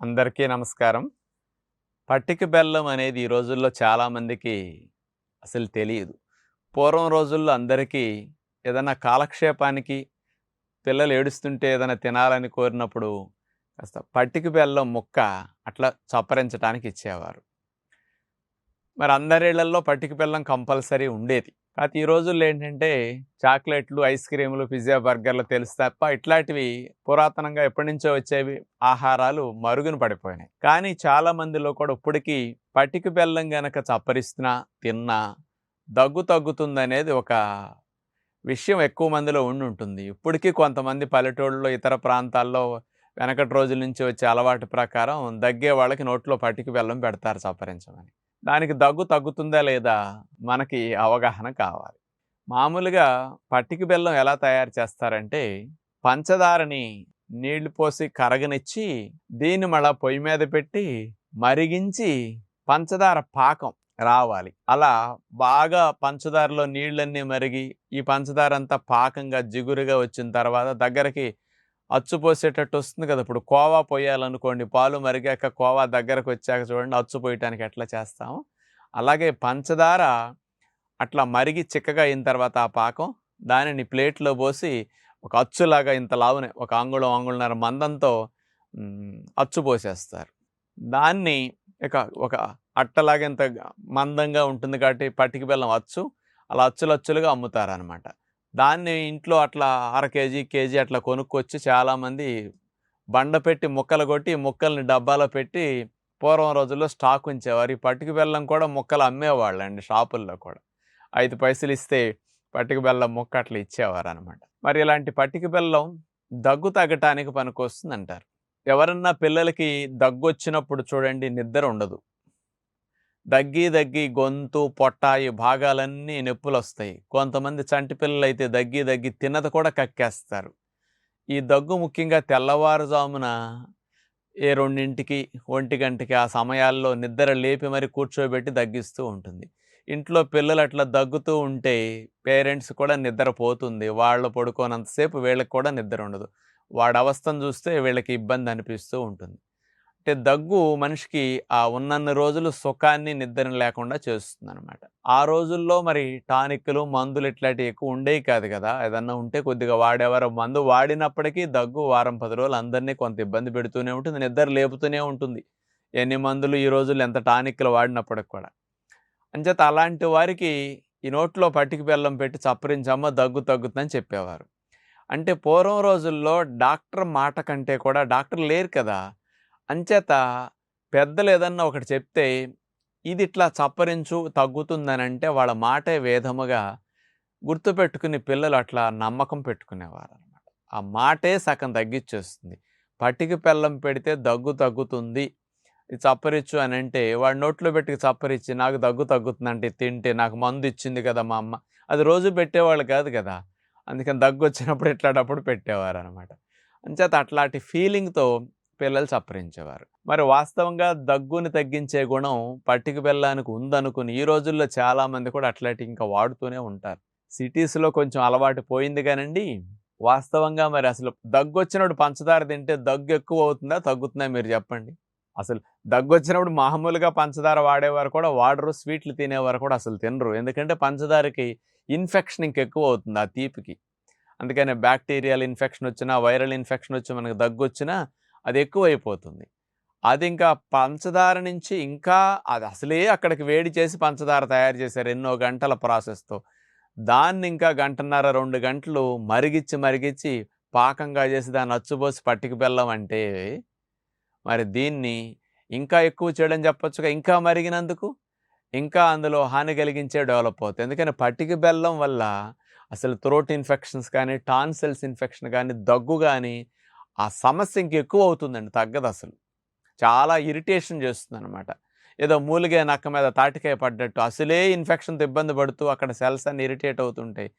అందరికీ నమస్కారం. పట్టిక బెల్లం అనేది ఈ రోజుల్లో చాలామందికి అసలు తెలీదు. పూర్వం రోజుల్లో అందరికీ ఏదన్నా కాలక్షేపానికి పిల్లలు ఏడుస్తుంటే ఏదైనా తినాలని కోరినప్పుడు కాస్త పట్టిక బెల్లం ముక్క అట్లా చప్పరించటానికి ఇచ్చేవారు. మరి అందరి ఇళ్లల్లో పట్టిక బెల్లం కంపల్సరీ ఉండేది. కాతే ఈ రోజుల్లో ఏంటంటే చాక్లెట్లు, ఐస్ క్రీములు, పిజ్జా, బర్గర్‌లు తెలుసు తప్ప ఇట్లాంటివి పురాతనంగా ఎప్పటినుంచో వచ్చేవి ఆహారాలు మరుగున పడిపోయినాయి. కానీ చాలా మందిలో కూడా ఇప్పటికీ పట్టిక బెల్లం గనక చప్పరిస్తున్నా, తిన్నా దగ్గు తగ్గుతుందనేది ఒక విషయం ఎక్కువ మందిలో ఉండుంటుంది. ఇప్పటికీ కొంతమంది పల్లెటూళ్ళలో, ఇతర ప్రాంతాల్లో వెనకటి రోజుల నుంచి వచ్చే అలవాటు ప్రకారం దగ్గే వాళ్ళకి నోట్లో పట్టిక బెల్లం పెడతారు చప్పరించమని. దానికి దగ్గు తగ్గుతుందా లేదా మనకి అవగాహన కావాలి. మామూలుగా పట్టిక బెల్లం ఎలా తయారు చేస్తారంటే, పంచదారని నీళ్లు పోసి కరగనిచ్చి, దీన్ని మళ్ళా పొయ్యి మీద పెట్టి, మరిగించి పంచదార పాకం రావాలి. అలా బాగా పంచదారలో నీళ్ళన్నీ మరిగి, ఈ పంచదార అంతా పాకంగా జిగురుగా వచ్చిన తర్వాత దగ్గరికి అచ్చు పోసేటట్టు వస్తుంది కదా! ఇప్పుడు కోవా పొయ్యాలనుకోండి, పాలు మరిగాక కోవా దగ్గరకు వచ్చాక చూడండి అచ్చు పోయటానికి ఎట్లా చేస్తామో, అలాగే పంచదార అట్లా మరిగి చిక్కగా అయిన తర్వాత ఆ పాకం దానిని ప్లేట్‌లో పోసి ఒక అచ్చులాగా ఇంత లావునే ఒక అంగుళం, అంగుళన్నర మందంతో అచ్చు పోసేస్తారు. దాన్ని ఇక ఒక అట్టలాగా ఇంత మందంగా ఉంటుంది కాబట్టి పట్టిక బెల్లం అచ్చు, అలా అచ్చులచ్చులుగా అమ్ముతారనమాట. దాన్ని ఇంట్లో అట్లా అర కేజీ, కేజీ అట్లా కొనుక్కొచ్చి చాలామంది బండ పెట్టి ముక్కలు కొట్టి, ఈ ముక్కల్ని డబ్బాలో పెట్టి పూర్వం రోజుల్లో స్టాక్ ఉంచేవారు. ఈ పట్టిక బెల్లం కూడా ముక్కలు అమ్మేవాళ్ళండి షాపుల్లో కూడా. 5 పైసలు ఇస్తే పట్టిక బెల్లం ముక్క అట్లా ఇచ్చేవారనమాట. మరి ఇలాంటి పట్టిక బెల్లం దగ్గు తగ్గటానికి పనికొస్తుందంటారు. ఎవరన్నా పిల్లలకి దగ్గొచ్చినప్పుడు చూడండి నిద్ర ఉండదు. దగ్గి దగ్గి గొంతు, పొట్ట ఈ భాగాలన్నీ నొప్పులొస్తాయి. కొంతమంది చంటి పిల్లలైతే దగ్గి దగ్గి తిన్నది కూడా కక్కేస్తారు. ఈ దగ్గు ముఖ్యంగా తెల్లవారుజామున 2కి, 1 ఆ సమయాల్లో నిద్ర లేపి మరి కూర్చోబెట్టి దగ్గిస్తూ ఉంటుంది. ఇంట్లో పిల్లలు అట్లా దగ్గుతూ ఉంటే పేరెంట్స్ కూడా నిద్రపోతుంది. వాళ్ళు పడుకోనంతసేపు వీళ్ళకి కూడా నిద్ర ఉండదు. వాడి అవస్థను చూస్తే వీళ్ళకి ఇబ్బంది అనిపిస్తూ ఉంటుంది. అంటే దగ్గు మనిషికి ఆ ఉన్నన్ని రోజులు సుఖాన్ని, నిద్రని లేకుండా చేస్తుందనమాట. ఆ రోజుల్లో మరి టానిక్‌లు, మందులు ఇట్లాంటివి ఎక్కువ ఉండేవి కాదు కదా! ఏదన్నా ఉంటే కొద్దిగా వాడేవారు. మందు వాడినప్పటికీ దగ్గు వారం, 10 రోజులు అందరినీ కొంత ఇబ్బంది పెడుతూనే ఉంటుంది. నిద్ర లేపుతూనే ఉంటుంది. ఎన్ని మందులు ఈ రోజుల్లో ఎంత టానిక్‌లు వాడినప్పటికి కూడా. అంచేత అలాంటి వారికి ఈ నోట్లో పట్టిక బెల్లం పెట్టి చప్పరించమ్మ దగ్గు తగ్గుతుందని చెప్పేవారు. అంటే పూర్వం రోజుల్లో డాక్టర్ మాట కంటే కూడా డాక్టర్ లేరు కదా! అంచేత పెద్దలు ఏదన్నా ఒకటి చెప్తే ఇది ఇట్లా చప్పరించు తగ్గుతుందనంటే వాళ్ళ మాటే వేదముగా గుర్తుపెట్టుకుని పిల్లలు అట్లా నమ్మకం పెట్టుకునేవారనమాట. ఆ మాటే సగం తగ్గిచ్చేస్తుంది. పట్టిక బెల్లం పెడితే దగ్గు తగ్గుతుంది. ఇది చప్పరిచ్చు అనంటే వాడు నోట్లో పెట్టి చప్పరిచ్చి నాకు దగ్గు తగ్గుతుందంటే తింటే నాకు మందు ఇచ్చింది కదా మా అమ్మ. అది రోజు పెట్టేవాళ్ళు కాదు కదా! అందుకని దగ్గొచ్చినప్పుడు ఇట్లాటప్పుడు పెట్టేవారనమాట. అంచేత అట్లాంటి ఫీలింగ్‌తో పిల్లలు చప్పరించేవారు. మరి వాస్తవంగా దగ్గుని తగ్గించే గుణం పట్టిక బెల్లానికి ఉందనుకుని ఈ రోజుల్లో చాలామంది కూడా అట్లాంటివి ఇంకా వాడుతూనే ఉంటారు. సిటీస్‌లో కొంచెం అలవాటు పోయింది గానండి. వాస్తవంగా మరి అసలు దగ్గొచ్చినప్పుడు పంచదార తింటే దగ్గు ఎక్కువ అవుతుందా? తగ్గుతుందా మీరు చెప్పండి? అసలు దగ్గొచ్చినప్పుడు మామూలుగా పంచదార వాడేవారు కూడా వాడరు. స్వీట్లు తినేవారు కూడా అసలు తినరు. ఎందుకంటే పంచదారకి ఇన్ఫెక్షన్ ఇంకెక్కువ అవుతుంది ఆ తీపికి. అందుకనే బ్యాక్టీరియల్ ఇన్ఫెక్షన్ వచ్చినా, వైరల్ ఇన్ఫెక్షన్ వచ్చి మనకు దగ్గొచ్చినా అది ఎక్కువైపోతుంది. అది ఇంకా పంచదార నుంచి ఇంకా అది అసలే అక్కడికి వేడి చేసి పంచదార తయారు చేశారు ఎన్నో గంటల ప్రాసెస్‌తో. దాన్ని ఇంకా గంటన్నర, 2 గంటలు మరిగిచ్చి, మరిగిచ్చి పాకంగా చేసి దాన్ని అచ్చుబోసి పట్టిక బెల్లం అంటే మరి దీన్ని ఇంకా ఎక్కువ చేయడం చెప్పొచ్చుగా. ఇంకా మరిగినందుకు ఇంకా అందులో హాని కలిగించే డెవలప్ అవుతాయి. ఎందుకని పట్టిక బెల్లం వల్ల అసలు థ్రోట్ ఇన్ఫెక్షన్స్ కానీ, టాన్సిల్స్ ఇన్ఫెక్షన్ కానీ, దగ్గు గానీ ఆ సమస్య ఇంకెక్కువ అవుతుందండి. తగ్గదసలు. చాలా ఇరిటేషన్ చేస్తుందనమాట. ఏదో మూలిగే నక్క మీద తాటికాయ పడ్డట్టు అసలే ఇన్ఫెక్షన్‌తో ఇబ్బంది పడుతూ అక్కడ సెల్స్ అన్నీ ఇరిటేట్ అవుతుంటాయి.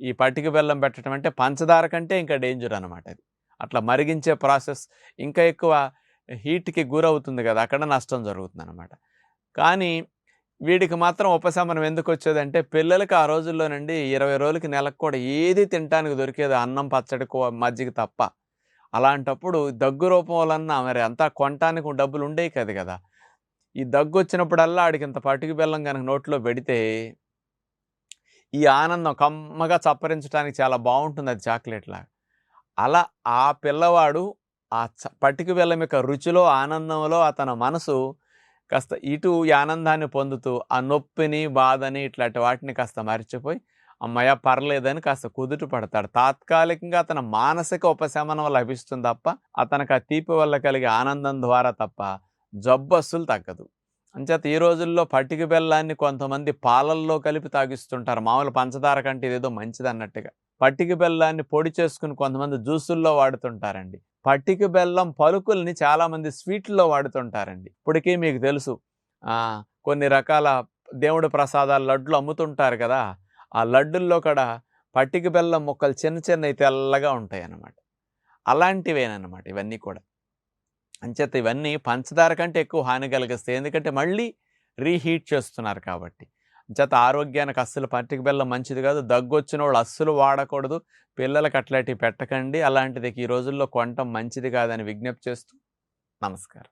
ఈ పట్టిక బెల్లం పెట్టడం అంటే పంచదార కంటే ఇంకా డేంజర్ అనమాట అది. అట్లా మరిగించే ప్రాసెస్ ఇంకా ఎక్కువ హీట్‌కి గురవుతుంది కదా! అక్కడ నష్టం జరుగుతుందనమాట. కానీ వీడికి మాత్రం ఉపశమనం ఎందుకొచ్చేదంటే పిల్లలకి ఆ రోజుల్లోనండి 20 రోజులకి, నెలకు కూడా ఏది తినటానికి దొరికేది అన్నం, పచ్చడి, మజ్జిగ తప్ప. అలాంటప్పుడు దగ్గు రూపం వలన మరి అంతా కొనటానికి డబ్బులు ఉండేవి కాదు కదా! ఈ దగ్గొచ్చినప్పుడల్లా ఆడికింత పటిక బెల్లం గనక నోట్లో పెడితే ఈ ఆనందం కమ్మగా చప్పరించడానికి చాలా బావుంటుందది చాక్లెట్‌లాగా. అలా ఆ పిల్లవాడు ఆ పటిక బెల్లం యొక్క రుచిలో, ఆనందంలో అతని మనసు కాస్త ఇటు ఈ ఆనందాన్ని పొందుతూ, ఆ నొప్పిని, బాధని ఇట్లాంటి వాటిని కాస్త మర్చిపోయి, హమ్మయ్య! పర్లేదని కాస్త కుదుట పడతాడు. తాత్కాలికంగా అతని మానసిక ఉపశమనం లభిస్తుంది తప్ప, అతనికి ఆ తీపి వల్ల కలిగే ఆనందం ద్వారా తప్ప, జబ్బస్సులు తగ్గదు. అంచేత ఈ రోజుల్లో పటిక బెల్లాన్ని కొంతమంది పాలల్లో కలిపి తాగిస్తుంటారు. మామూలు పంచదార కంటే ఇదేదో మంచిదన్నట్టుగా. పటిక బెల్లాన్ని పొడి చేసుకొని కొంతమంది జ్యూసుల్లో వాడుతుంటారండి. పటిక బెల్లం పలుకుల్ని చాలామంది స్వీట్‌ల్లో వాడుతుంటారండి. ఇప్పటికీ మీకు తెలుసు కొన్ని రకాల దేవుడి ప్రసాదాలు లడ్లు అమ్ముతుంటారు కదా! ఆ లడ్డుల్లో కూడా పటిక బెల్లం ముక్కలు చిన్న చిన్నవి తెల్లగా ఉంటాయన్నమాట. అలాంటివేనన్నమాట ఇవన్నీ కూడా. అంచేత ఇవన్నీ పంచదార కంటే ఎక్కువ హాని కలిగిస్తాయి. ఎందుకంటే మళ్ళీ రీహీట్ చేస్తున్నారు కాబట్టి. అంచేత ఆరోగ్యానికి అస్సలు పటిక బెల్లం మంచిది కాదు. దగ్గొచ్చినోళ్ళు అస్సలు వాడకూడదు. పిల్లలకి అట్లాంటివి పెట్టకండి. అలాంటిది ఈ రోజుల్లో కొనటం మంచిది కాదని విజ్ఞప్తి చేస్తూ నమస్కారం.